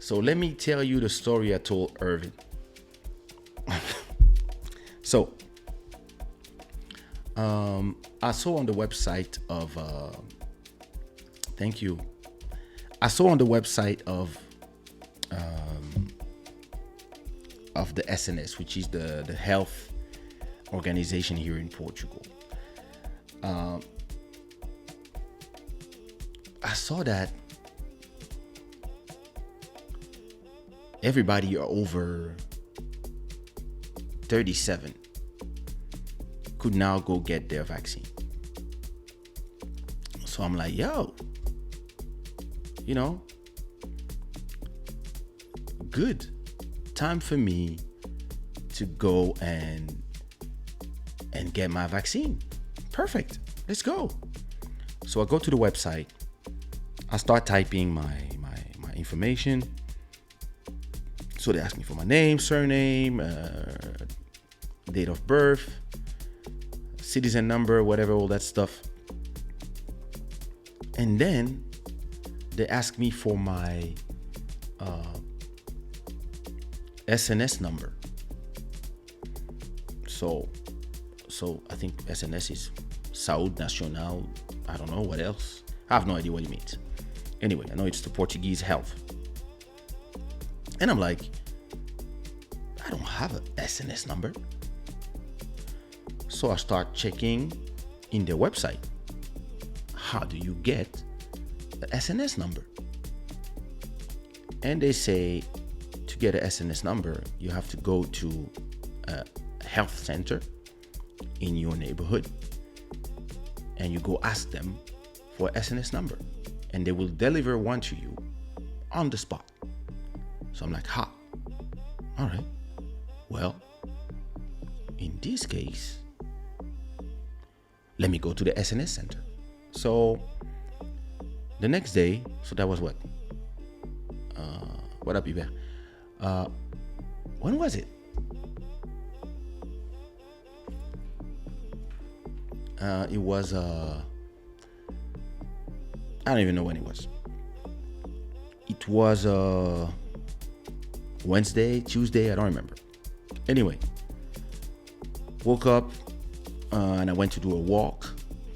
So let me tell you the story I told Irvin. So I saw on the website of thank you. I saw on the website of the SNS, which is the health organization here in Portugal. I saw that everybody over 37 could now go get their vaccine. So I'm like, yo, good time for me to go and get my vaccine. Perfect. Let's go. So I go to the website. I start typing my information. So they ask me for my name, surname, date of birth, citizen number, whatever, all that stuff. And then they ask me for my SNS number. So I think SNS is Saúde Nacional. I don't know what else. I have no idea what it means. Anyway, I know it's the Portuguese health. And I'm like, I don't have an SNS number. So I start checking in their website. How do you get the SNS number? And they say to get an SNS number, you have to go to a health center in your neighborhood and you go ask them for an SNS number and they will deliver one to you on the spot. So I'm like, all right. Well, in this case, let me go to the SNS center. So the next day, so that was what? What up, Hubert? When was it? It was, I don't even know when it was. It was Wednesday, Tuesday, I don't remember. Anyway, woke up and I went to do a walk.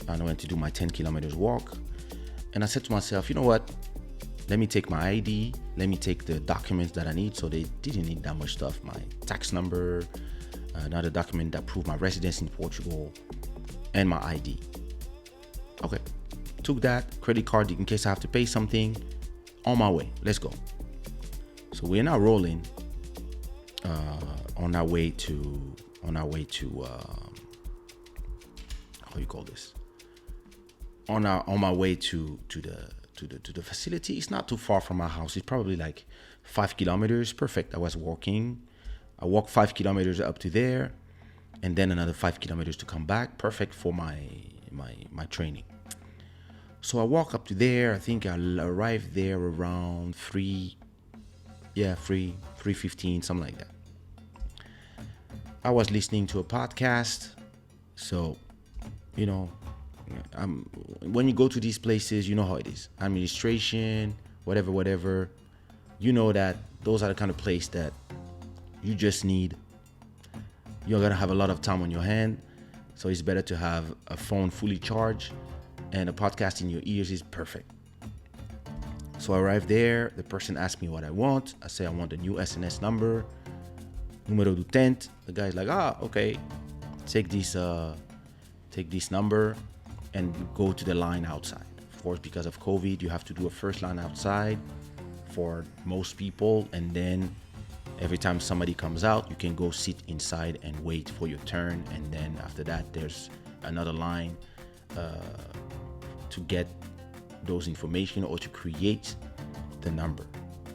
And I went to do my 10 kilometers walk. And I said to myself, you know what? Let me take my ID. Let me take the documents that I need. So they didn't need that much stuff. My tax number, another document that proved my residence in Portugal, and my ID. Okay. Took that credit card in case I have to pay something. On my way. Let's go. So we're now rolling on our way to how you call this? On my way to the facility. It's not too far from my house. It's probably like 5 kilometers. Perfect. I was walking. I walked 5 kilometers up to there, and then another 5 kilometers to come back. Perfect for my training. So I walk up to there. I think I'll arrive there around 3:15, something like that. I was listening to a podcast. So, when you go to these places, you know how it is. Administration, whatever. You know that those are the kind of place that you just need. You're going to have a lot of time on your hand. So it's better to have a phone fully charged and a podcast in your ears is perfect. So I arrived there. The person asked me what I want. I say I want the new SNS number. Número do utente. The guy's like, okay. Take this number and go to the line outside. Of course, because of COVID, you have to do a first line outside for most people. And then every time somebody comes out, you can go sit inside and wait for your turn. And then after that, there's another line to get those information or to create the number.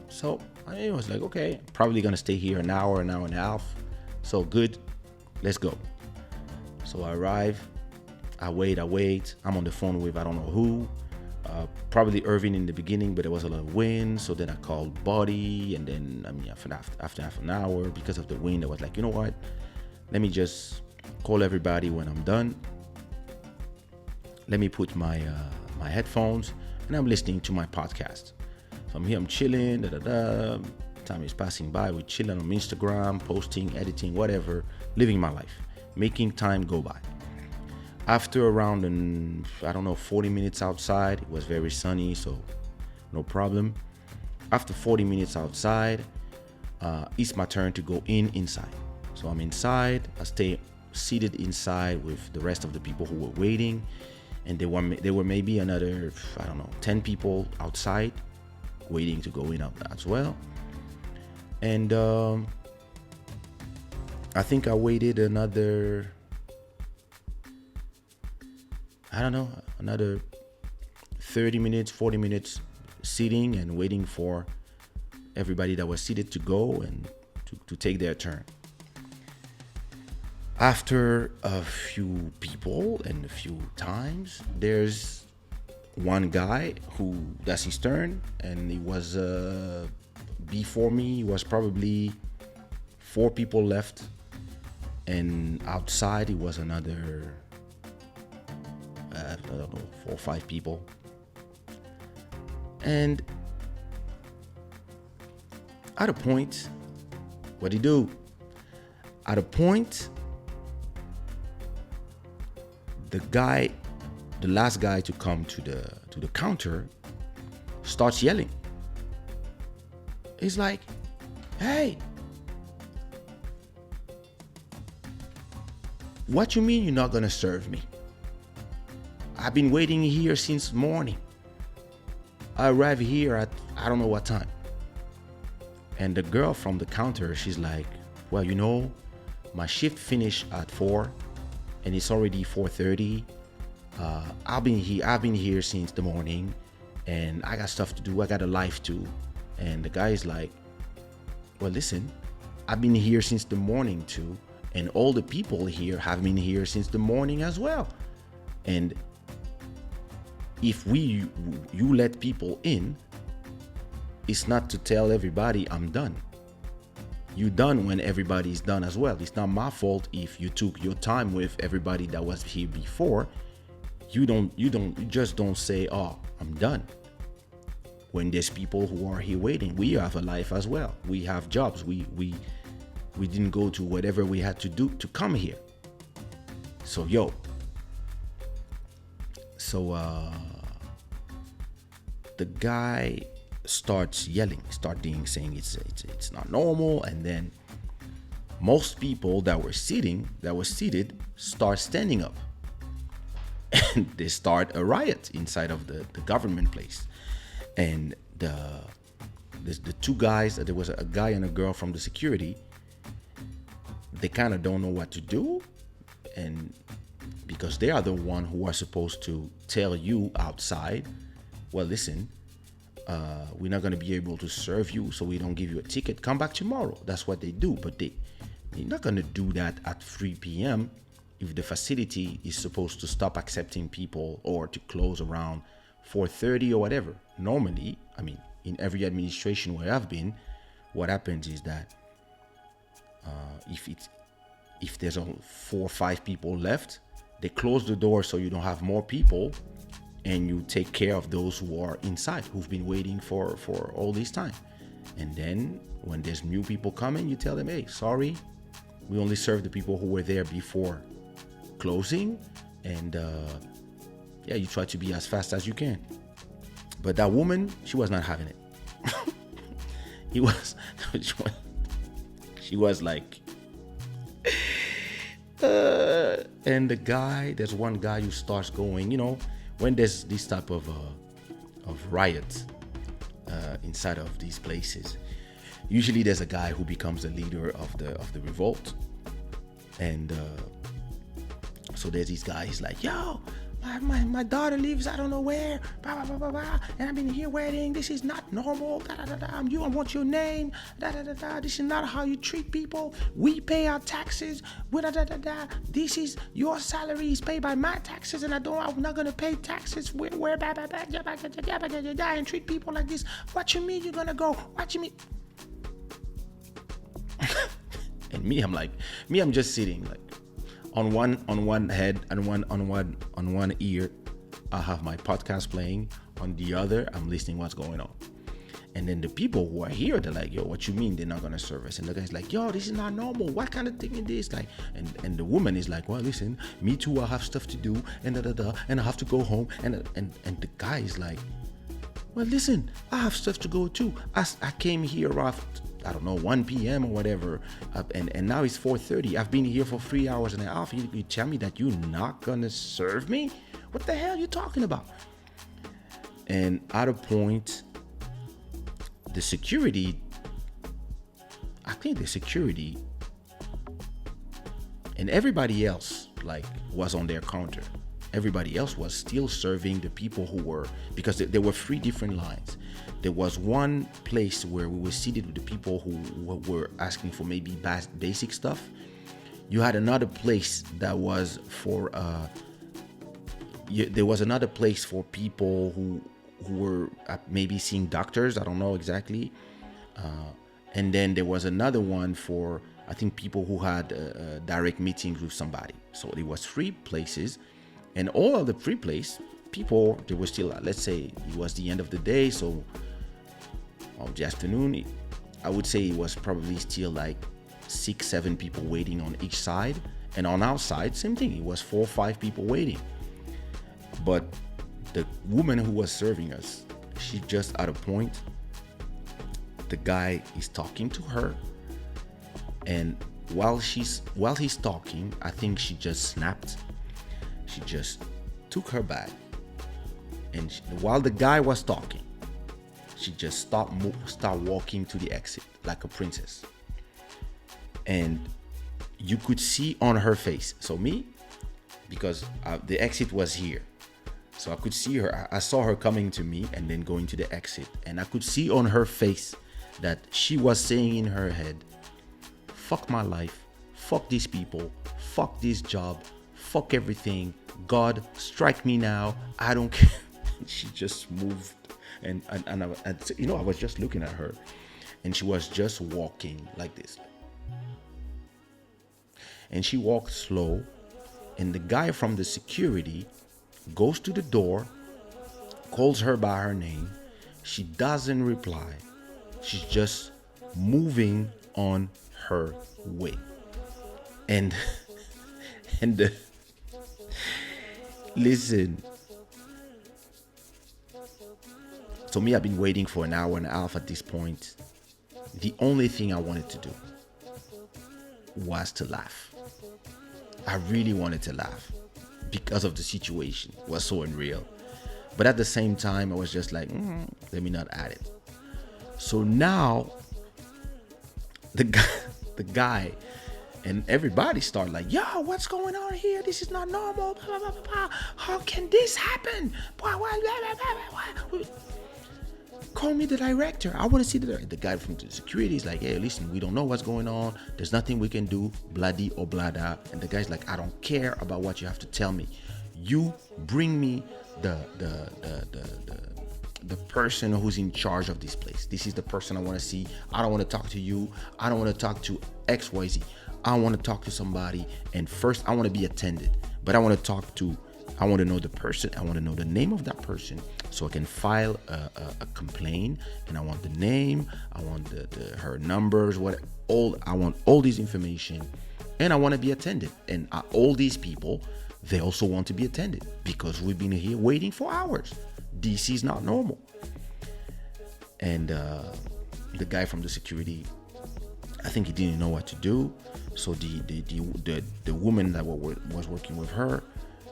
So I was like, okay, probably gonna stay here an hour and a half. So good, let's go. So I arrive, I wait. I'm on the phone with I don't know who. Probably Irvin in the beginning, but there was a lot of wind. So then I called Buddy, and then after half an hour, because of the wind, I was like, you know what? Let me just call everybody when I'm done. Let me put my headphones, and I'm listening to my podcast. So I'm here, I'm chilling, time is passing by, we're chilling on Instagram, posting, editing, whatever, living my life, making time go by. After around, 40 minutes outside, it was very sunny, so no problem. After 40 minutes outside, it's my turn to go inside. So I'm inside, I stay seated inside with the rest of the people who were waiting, and there were maybe another 10 people outside waiting to go in as well. And I think I waited another 30 minutes, 40 minutes sitting and waiting for everybody that was seated to go and to take their turn. After a few people and a few times, there's one guy who that's his turn, and he was before me. It was probably 4 people left, and outside it was another 4 or 5 people. And at a point, what do you do? At a point, the last guy to come to the counter starts yelling. He's like, "Hey, what you mean you're not gonna serve me? I've been waiting here since morning. I arrived here at I don't know what time." And the girl from the counter, she's like, "Well, my shift finished at 4 and it's already 4:30. I've been here since the morning, and I got stuff to do. I got a life too." And the guy is like, "Well, listen, I've been here since the morning too, and all the people here have been here since the morning as well. And if you let people in, it's not to tell everybody I'm done. You done when everybody's done as well. It's not my fault if you took your time with everybody that was here before. You just don't say, 'Oh, I'm done.' When there's people who are here waiting, we have a life as well. We have jobs. We didn't go to whatever we had to do to come here. So the guy starts yelling, saying it's not normal, and then most people that were seated start standing up, and they start a riot inside of the government place. And the 2 guys, there was a guy and a girl from the security, they kind of don't know what to do, and because they are the one who are supposed to tell you outside, "Well, listen, we're not going to be able to serve you, so we don't give you a ticket. Come back tomorrow." That's what they do. But they're not going to do that at 3 p.m. if the facility is supposed to stop accepting people or to close around 4:30 or whatever. Normally, in every administration where I've been, what happens is that if there's only 4 or 5 people left, they close the door so you don't have more people, and you take care of those who are inside, who've been waiting for all this time. And then when there's new people coming, you tell them, "Hey, sorry, we only serve the people who were there before closing." And you try to be as fast as you can. But that woman, she was not having it. She was like, and there's one guy who starts going, when there's this type of riot inside of these places, usually there's a guy who becomes the leader of the revolt. And so there's this guy, he's like, "Yo, my daughter lives I don't know where, blah, blah, blah, blah, blah, and I've been here waiting. This is not normal. Da, da, da, da. I want your name. Da, da, da, da. This is not how you treat people. We pay our taxes. Da, da, da, da. This is your salary is paid by my taxes, and I'm not gonna pay taxes. Where blah, blah, blah, blah, blah, blah, blah, blah, blah, and treat people like this. What you mean you're gonna go? What you mean?" And I'm just sitting like on one head and on one ear, I have my podcast playing. On the other, I'm listening what's going on. And then the people who are here, they're like, yo, what you mean they're not gonna serve us? And the guy's like, yo, this is not normal. What kind of thing is this? Like, and the woman is like, well, listen, me too, I have stuff to do, and and I have to go home. And the guy is like, well, listen, I have stuff to go too. I came here after, I don't know, 1 p.m. or whatever, and now it's 4:30. I've been here for 3 hours and a half. You tell me that you're not gonna serve me? What the hell are you talking about? And at a point, the security, I think the security and everybody else like was on their counter. Everybody else was still serving the people who were, because there were 3 different lines. There was one place where we were seated with the people who were asking for maybe basic stuff. You had another place that was for, there was another place for people who were maybe seeing doctors. I don't know exactly. And then there was another one for, I think, people who had direct meetings with somebody. So there was 3 places, and all of the 3 places, people, they were still, let's say it was the end of the day, so of the afternoon, I would say it was probably still like 6-7 people waiting on each side. And on our side, same thing, it was 4 or 5 people waiting. But the woman who was serving us, she just at a point, the guy is talking to her, and while he's talking, I think she just snapped. She just took her bag, and while the guy was talking, she just start walking to the exit like a princess. And you could see on her face, so me, because the exit was here, so I could see her. I saw her coming to me and then going to the exit, and I could see on her face that she was saying in her head, fuck my life, fuck these people, fuck this job, fuck everything, God, strike me now, I don't care. She just moved, and I was just looking at her, and she was just walking like this, and she walked slow, and the guy from the security goes to the door, calls her by her name. She doesn't reply. She's just moving on her way. And listen, so me, I've been waiting for an hour and a half at this point. The only thing I wanted to do was to laugh. I really wanted to laugh because of the situation. It was so unreal. But at the same time, I was just like, let me not add it. So now the guy and everybody started like, yo, what's going on here? This is not normal. Blah, blah, blah, blah. How can this happen? Blah, blah, blah, blah, blah. Call me the director. I want to see the director. The guy from the security is like, hey, listen, we don't know what's going on. There's nothing we can do. Bloody or blada. And the guy's like, I don't care about what you have to tell me. You bring me the person who's in charge of this place. This is the person I want to see. I don't want to talk to you. I don't want to talk to XYZ. I want to talk to somebody, and first I want to be attended, but I want to know the person. I want to know the name of that person so I can file a complaint, and I want the name, I want her numbers, I want all this information, and I want to be attended. And all these people, they also want to be attended because we've been here waiting for hours. This is not normal. And the guy from the security, I think he didn't know what to do. So the woman that was working with her,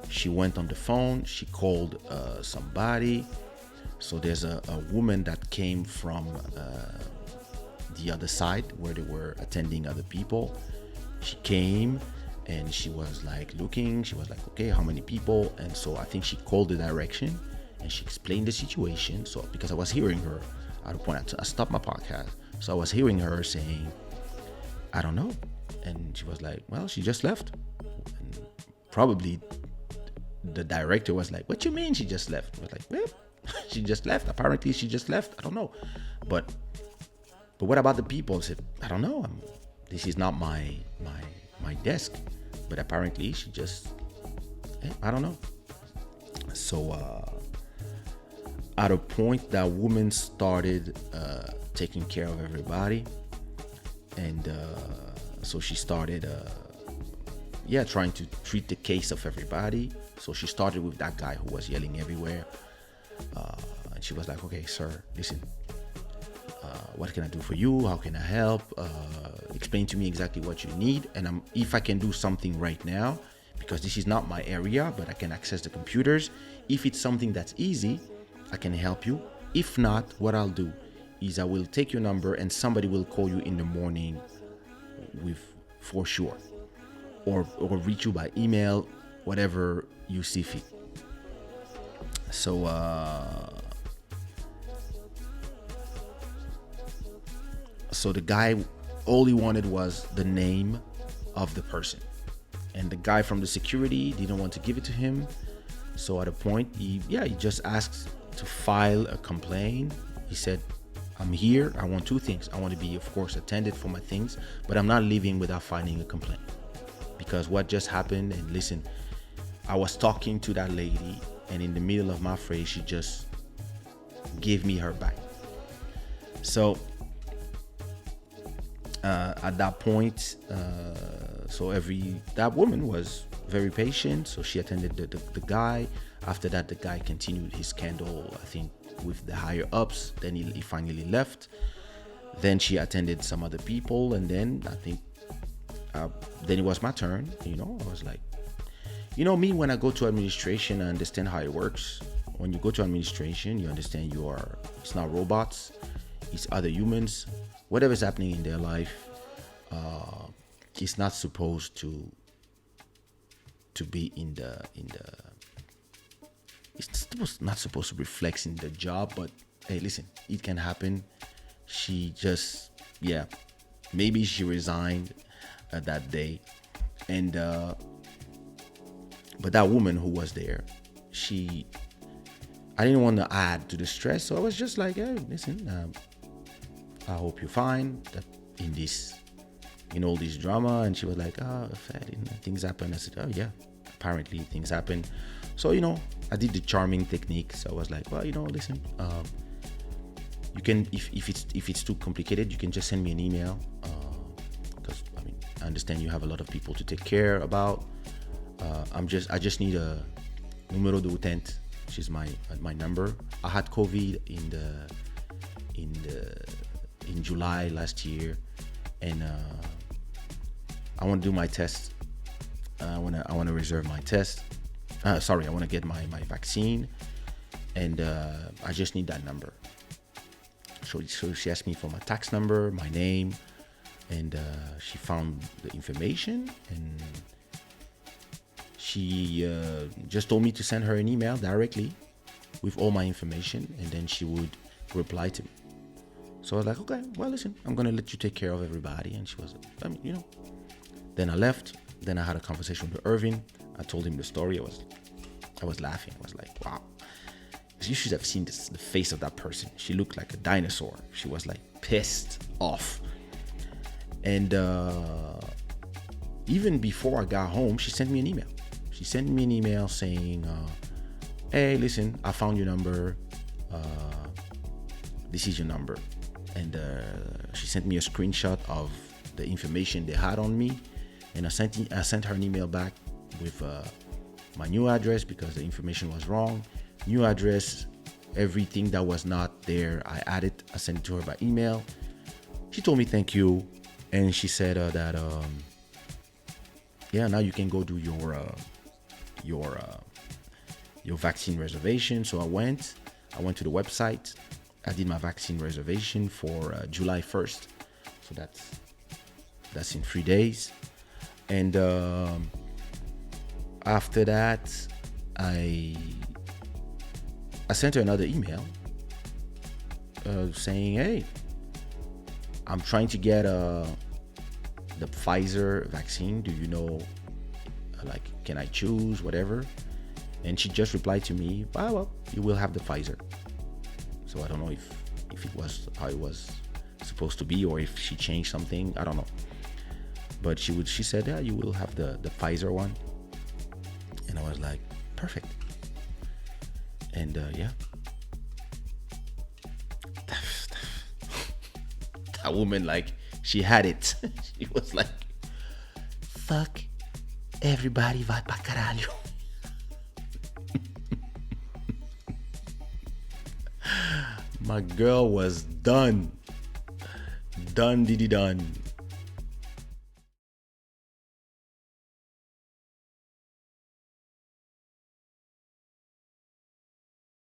she went on the phone. She called somebody. So there's a woman that came from the other side where they were attending other people. She came and she was like looking. She was like, okay, how many people? And so I think she called the direction and she explained the situation. So because I was hearing her, at a point I stopped my podcast. So I was hearing her saying, I don't know. And she was like, well, she just left. And probably the director was like, what you mean she just left? I was like, well, she just left. Apparently she just left. I don't know. But what about the people? I said, I don't know. This is not my desk. But apparently she just, I don't know. So at a point, that woman started taking care of everybody, and so she started trying to treat the case of everybody. So she started with that guy who was yelling everywhere, and she was like, okay, sir, listen, what can I do for you? How can I help? Explain to me exactly what you need, and if I can do something right now, because this is not my area, but I can access the computers. If it's something that's easy, I can help you. If not, what I'll do is I will take your number and somebody will call you in the morning for sure, or reach you by email, whatever you see fit. So the guy, all he wanted was the name of the person, and the guy from the security didn't want to give it to him. So at a point, he just asked to file a complaint. He said, I'm here, I want two things. I want to be, of course, attended for my things, but I'm not leaving without filing a complaint, because what just happened, and listen, I was talking to that lady, and in the middle of my phrase, she just gave me her back. So at that point, that woman was very patient, so she attended the guy. After that, the guy continued his scandal, I think, with the higher ups. Then he finally left. Then she attended some other people, and then I think then it was my turn. I was like, me, when I go to administration, I understand how it works. When you go to administration, you understand it's not robots, it's other humans. Whatever's happening in their life, it's not supposed to be it's not supposed to reflect in the job. But hey, listen, it can happen. She just, maybe she resigned that day, and but that woman who was there, I didn't want to add to the stress, so I was just like, hey, listen, I hope you're fine that in all this drama. And she was like, things happen. I said, oh yeah, apparently things happen. So I did the charming technique. So I was like, well, listen, you can, if it's too complicated, you can just send me an email, because I understand you have a lot of people to take care about. I just need a numero de utente, which is my number. I had COVID in July last year, and I want to do my test. I want to reserve my test. I want to get my vaccine, and I just need that number. So she asked me for my tax number, my name, and she found the information, and she just told me to send her an email directly with all my information, and then she would reply to me. So I was like, okay, well, listen, I'm going to let you take care of everybody. And she was, Then I left. Then I had a conversation with Irvin. I told him the story. I was laughing. I was like, wow. You should have seen the face of that person. She looked like a dinosaur. She was like pissed off. And even before I got home, she sent me an email. She sent me an email saying, hey, listen, I found your number. This is your number. And she sent me a screenshot of the information they had on me. And I sent her an email back with my new address, because the information was wrong. New address, everything that was not there, I added. I sent it to her by email. She told me thank you, and she said that now you can go do your vaccine reservation. So I went to the website. I did my vaccine reservation for July 1st. So that's in 3 days. And after that, I sent her another email saying, hey, I'm trying to get the Pfizer vaccine. Do you know, can I choose, whatever? And she just replied to me, well, you will have the Pfizer. So I don't know if it was how it was supposed to be, or if she changed something. I don't know. But she said, yeah, you will have the Pfizer one. And I was like, perfect. And A woman, like, she had it. She was like, fuck everybody, vai pra caralho. My girl was done. Done, diddy done.